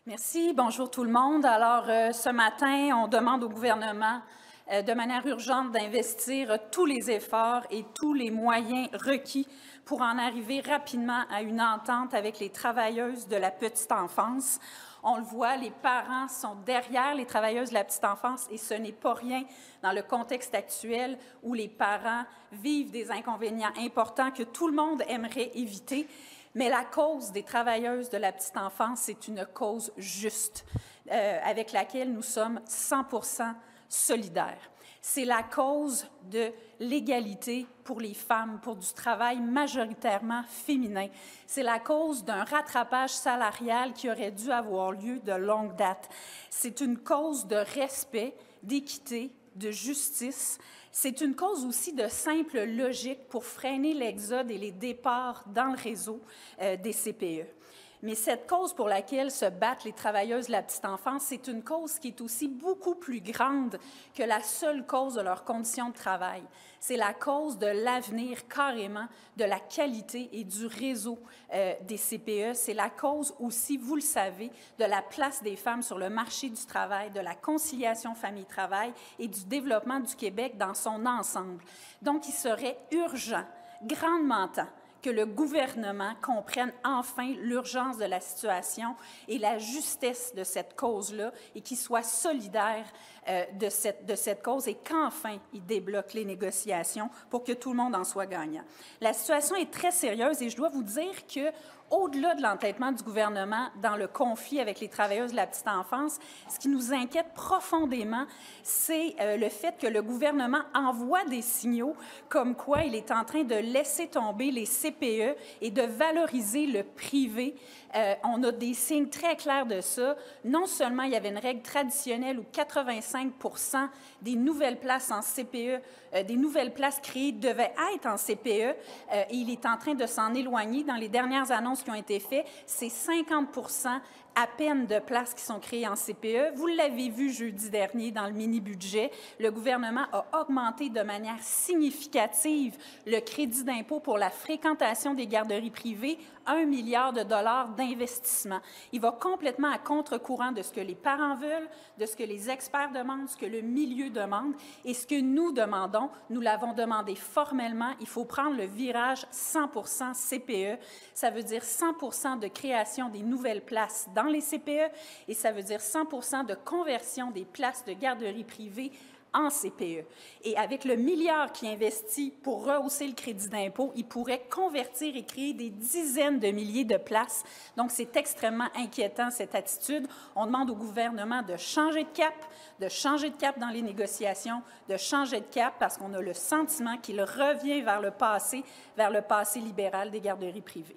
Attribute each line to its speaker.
Speaker 1: Merci. Bonjour tout le monde. Alors, ce matin, on demande au gouvernement de manière urgente d'investir tous les efforts et tous les moyens requis pour en arriver rapidement à une entente avec les travailleuses de la petite enfance. On le voit, les parents sont derrière les travailleuses de la petite enfance et ce n'est pas rien dans le contexte actuel où les parents vivent des inconvénients importants que tout le monde aimerait éviter. Mais la cause des travailleuses de la petite enfance, c'est une cause juste, avec laquelle nous sommes 100% solidaires. C'est la cause de l'égalité pour les femmes, pour du travail majoritairement féminin. C'est la cause d'un rattrapage salarial qui aurait dû avoir lieu de longue date. C'est une cause de respect, d'équité, de justice. C'est une cause aussi de simple logique pour freiner l'exode et les départs dans le réseau des CPE. Mais cette cause pour laquelle se battent les travailleuses de la petite enfance, c'est une cause qui est aussi beaucoup plus grande que la seule cause de leurs conditions de travail. C'est la cause de l'avenir carrément, de la qualité et du réseau des CPE. C'est la cause aussi, vous le savez, de la place des femmes sur le marché du travail, de la conciliation famille-travail et du développement du Québec dans son ensemble. Donc, il serait urgent, grandement temps, que le gouvernement comprenne enfin l'urgence de la situation et la justesse de cette cause-là et qu'il soit solidaire de cette cause et qu'enfin il débloque les négociations pour que tout le monde en soit gagnant. La situation est très sérieuse et je dois vous dire que au-delà de l'entêtement du gouvernement dans le conflit avec les travailleuses de la petite enfance, ce qui nous inquiète profondément, c'est le fait que le gouvernement envoie des signaux comme quoi il est en train de laisser tomber les CPE et de valoriser le privé. On a des signes très clairs de ça. Non seulement il y avait une règle traditionnelle où 85% des nouvelles places en CPE, des nouvelles places créées devaient être en CPE, et il est en train de s'en éloigner. Dans les dernières annonces qui ont été faites, c'est 50% à peine de places qui sont créées en CPE. Vous l'avez vu jeudi dernier dans le mini-budget, le gouvernement a augmenté de manière significative le crédit d'impôt pour la fréquentation des garderies privées, 1 milliard de dollars d'investissement. Il va complètement à contre-courant de ce que les parents veulent, de ce que les experts demandent, ce que le milieu demande et ce que nous demandons. Nous l'avons demandé formellement. Il faut prendre le virage 100% CPE. Ça veut dire 100% de création des nouvelles places dans les CPE et ça veut dire 100% de conversion des places de garderie privée en CPE. Et avec le milliard qui investit pour rehausser le crédit d'impôt, il pourrait convertir et créer des dizaines de milliers de places. Donc, c'est extrêmement inquiétant, cette attitude. On demande au gouvernement de changer de cap dans les négociations, de changer de cap parce qu'on a le sentiment qu'il revient vers le passé libéral des garderies privées.